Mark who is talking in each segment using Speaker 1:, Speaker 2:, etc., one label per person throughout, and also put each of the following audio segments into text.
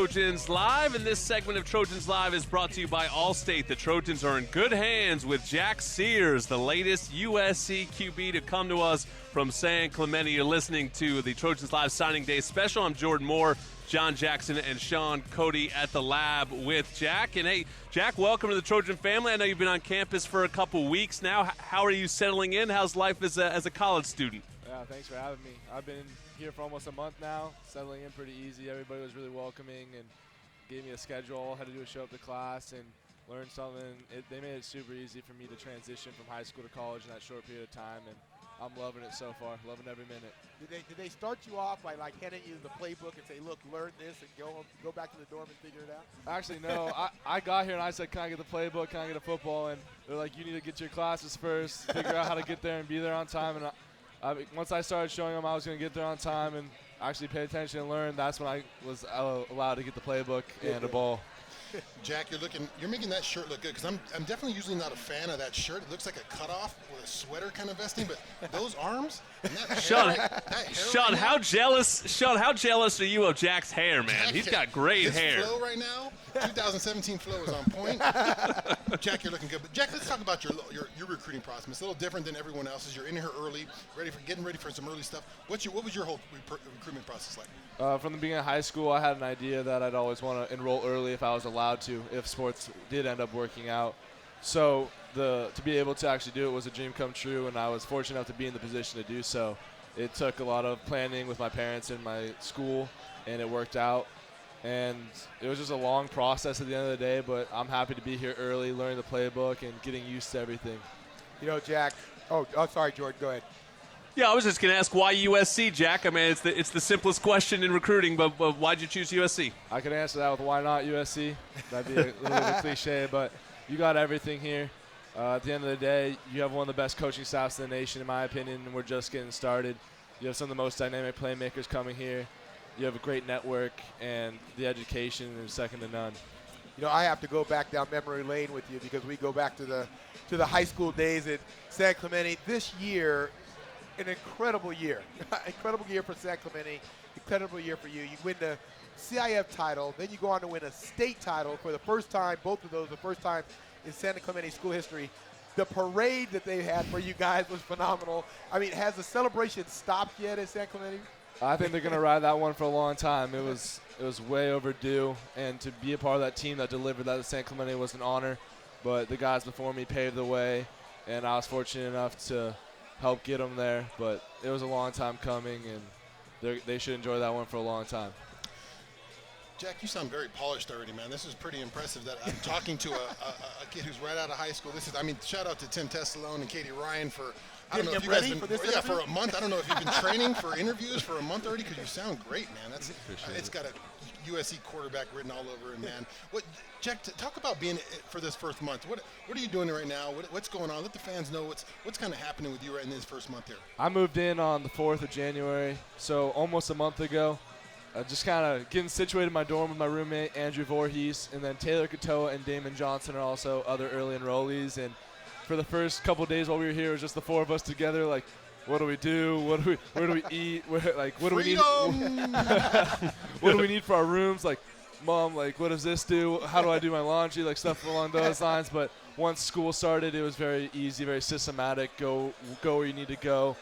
Speaker 1: Trojans Live, and this segment of Trojans Live is brought to you by Allstate. The Trojans are in good hands with Jack Sears, the latest USC QB to come to us from San Clemente. You're listening to the Trojans Live Signing Day special. I'm Jordan Moore, John Jackson, and Sean Cody at the lab with Jack. And hey, Jack, welcome to the Trojan family. I know you've been on campus for a couple weeks now. How are you settling in? How's life as a college student?
Speaker 2: Yeah, thanks for having me. I've been here for almost a month now, settling in pretty easy. Everybody was really welcoming and gave me a schedule, had to do a show up to class and learn something. They made it super easy for me to transition from high school to college in that short period of time, and I'm loving it so far, loving every minute.
Speaker 3: Did they start you off by handing you the playbook and say, look, learn this and go back to the dorm and figure it out?
Speaker 2: Actually, no. I got here and I said, can I get the playbook, can I get a football? And they're like, you need to get your classes first, figure out how to get there and be there on time. And once I started showing them I was going to get there on time and actually pay attention and learn, that's when I was allowed to get the playbook and a ball.
Speaker 4: Jack, you're making that shirt look good, because I'm definitely usually not a fan of that shirt. It looks like a cutoff with a sweater kind of vesting, but those arms and that hair,
Speaker 1: Sean, how jealous are you of Jack's hair, man? He's got great hair.
Speaker 4: His flow right now, 2017 flow is on point. Jack, you're looking good. But Jack, let's talk about your recruiting process. It's a little different than everyone else's. You're in here early, getting ready for some early stuff. What was your whole recruitment process like?
Speaker 2: From the beginning of high school, I had an idea that I'd always want to enroll early if I was allowed to, if sports did end up working out. So to be able to actually do it was a dream come true, and I was fortunate enough to be in the position to do so. It took a lot of planning with my parents and my school, and it worked out. And it was just a long process at the end of the day, but I'm happy to be here early, learning the playbook and getting used to everything.
Speaker 3: You know, Jack. Oh, sorry, Jordan. Go ahead.
Speaker 1: Yeah, I was just going to ask why USC, Jack. I mean, it's the simplest question in recruiting, but why'd you choose USC?
Speaker 2: I could answer that with why not USC. That'd be a little bit of a cliche, but you got everything here. At the end of the day, you have one of the best coaching staffs in the nation, in my opinion, and we're just getting started. You have some of the most dynamic playmakers coming here. You have a great network, and the education is second to none.
Speaker 3: You know, I have to go back down memory lane with you because we go back to the high school days at San Clemente. This year, an incredible year. Incredible year for San Clemente. Incredible year for you. You win the CIF title, then you go on to win a state title for the first time, both of those, the first time in Santa Clemente school history. The parade that they had for you guys was phenomenal. I mean, has the celebration stopped yet at San Clemente?
Speaker 2: I think they're going to ride that one for a long time. It was way overdue, and to be a part of that team that delivered that at San Clemente was an honor. But the guys before me paved the way, and I was fortunate enough to help get them there. But it was a long time coming, and they should enjoy that one for a long time.
Speaker 4: Jack, you sound very polished already, man. This is pretty impressive that I'm talking to a kid who's right out of high school. Shout out to Tim Tessalone and Katie Ryan for, I don't know if you guys been, for a month. I don't know if you've been training for interviews for a month already, because you sound great, man. It's got a USC quarterback written all over it, man. Jack, talk about being for this first month. What are you doing right now? What's going on? Let the fans know what's kind of happening with you right in this first month here.
Speaker 2: I moved in on the 4th of January, so almost a month ago. Just kind of getting situated in my dorm with my roommate, Andrew Voorhees, and then Taylor Katoa and Damon Johnson are also other early enrollees. And for the first couple of days while we were here, it was just the four of us together, like, what do we do? Where do we eat? What do we need? What do we need for our rooms? Like, Mom, what does this do? How do I do my laundry? Like, stuff along those lines. But once school started, it was very easy, very systematic. Go where you need to go.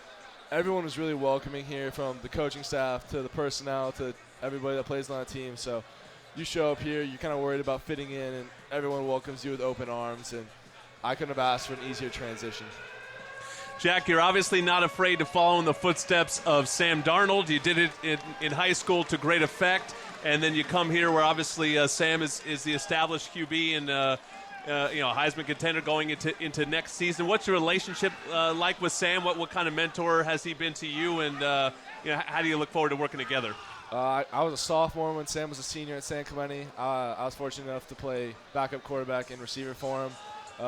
Speaker 2: Everyone was really welcoming here, from the coaching staff to the personnel to everybody that plays on the team. So you show up here, you're kind of worried about fitting in, and everyone welcomes you with open arms. And I couldn't have asked for an easier transition.
Speaker 1: Jack, you're obviously not afraid to follow in the footsteps of Sam Darnold. You did it in high school to great effect, and then you come here where obviously Sam is the established QB and Heisman contender going into next season. What's your relationship like with Sam? What kind of mentor has he been to you, and how do you look forward to working together?
Speaker 2: I was a sophomore when Sam was a senior at San Clemente. I was fortunate enough to play backup quarterback and receiver for him.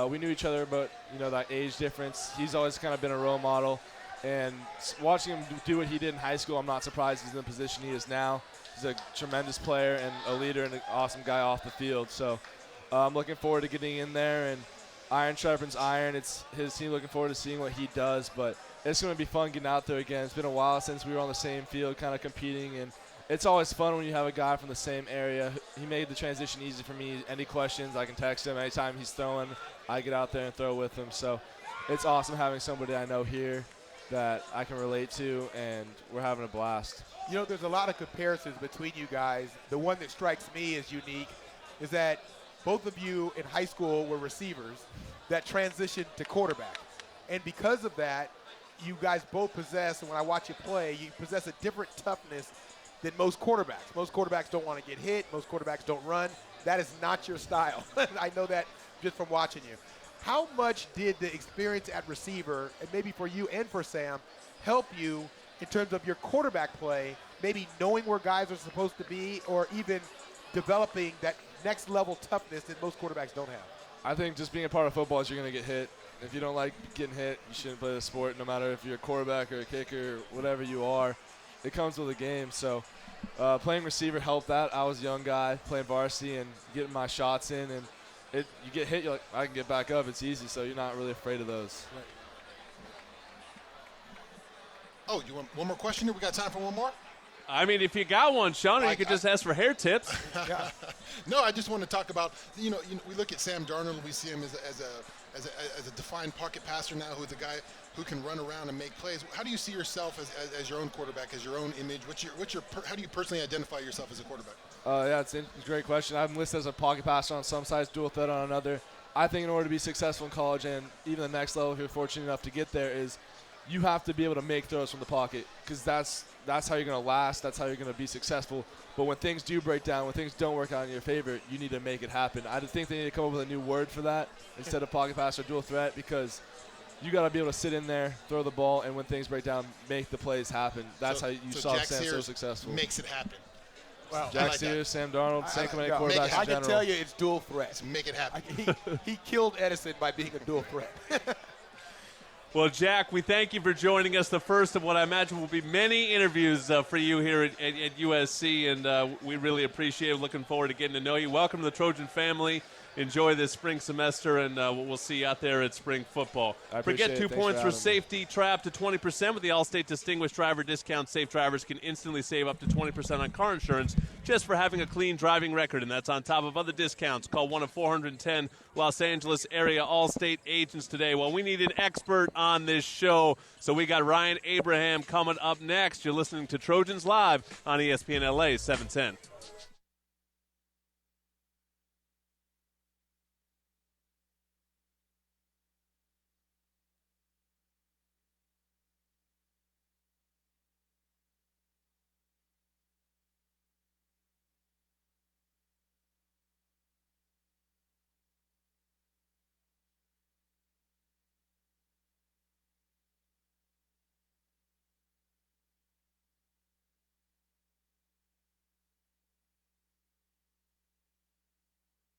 Speaker 2: We knew each other, but that age difference. He's always kind of been a role model, and watching him do what he did in high school, I'm not surprised he's in the position he is now. He's a tremendous player and a leader and an awesome guy off the field. So I'm looking forward to getting in there, and iron sharpens iron. It's his team, looking forward to seeing what he does, but it's going to be fun getting out there again. It's been a while since we were on the same field kind of competing, and it's always fun when you have a guy from the same area. He made the transition easy for me. Any questions, I can text him. Anytime he's throwing, I get out there and throw with him. So it's awesome having somebody I know here that I can relate to, and we're having a blast.
Speaker 3: You know, there's a lot of comparisons between you guys. The one that strikes me as unique is that both of you in high school were receivers that transitioned to quarterback. And because of that, you guys both possess, and when I watch you play, you possess a different toughness than most quarterbacks. Most quarterbacks don't want to get hit. Most quarterbacks don't run. That is not your style. I know that just from watching you. How much did the experience at receiver, and maybe for you and for Sam, help you in terms of your quarterback play, maybe knowing where guys are supposed to be, or even developing that next level toughness that most quarterbacks don't have?
Speaker 2: I think just being a part of football is you're going to get hit. If you don't like getting hit, you shouldn't play the sport, no matter if you're a quarterback or a kicker, whatever you are. It comes with the game. So playing receiver helped that. I was a young guy playing varsity and getting my shots in, and you get hit, you're like, I can get back up. It's easy, so you're not really afraid of those.
Speaker 3: Right.
Speaker 4: Oh, you want one more question here? We got time for one more?
Speaker 1: I mean, if you got one, Sean, you could just ask for hair tips.
Speaker 4: No, I just want to talk about, you know, we look at Sam Darnold, we see him as a defined pocket passer now, who's a guy who can run around and make plays. How do you see yourself as your own quarterback, as your own image? How do you personally identify yourself as a quarterback?
Speaker 2: Yeah, it's a great question. I'm listed as a pocket passer on some sides, dual threat on another. I think in order to be successful in college and even the next level, if you're fortunate enough to get there, is you have to be able to make throws from the pocket, because that's how you're going to last. That's how you're going to be successful. But when things do break down, when things don't work out in your favor, you need to make it happen. I think they need to come up with a new word for that instead of pocket pass or dual threat, because you got to be able to sit in there, throw the ball, and when things break down, make the plays happen. That's how you saw Sam so successful.
Speaker 4: Makes it happen.
Speaker 3: Wow.
Speaker 2: Jack Sears, Sam Darnold, San Clemente quarterbacks
Speaker 3: I
Speaker 2: in
Speaker 3: can
Speaker 2: general.
Speaker 3: tell you it's dual threat.
Speaker 4: Make it happen.
Speaker 3: He killed Edison by being a dual threat.
Speaker 1: Well, Jack, we thank you for joining us. The first of what I imagine will be many interviews for you here at USC, and we really appreciate it. Looking forward to getting to know you. Welcome to the Trojan family. Enjoy this spring semester, and we'll see you out there at spring football. Forget 2 points for safety, trap to 20% with the Allstate Distinguished Driver Discount. Safe drivers can instantly save up to 20% on car insurance just for having a clean driving record, and that's on top of other discounts. Call one of 410 Los Angeles area Allstate agents today. Well, we need an expert on this show, so we got Ryan Abraham coming up next. You're listening to Trojans Live on ESPN LA 710.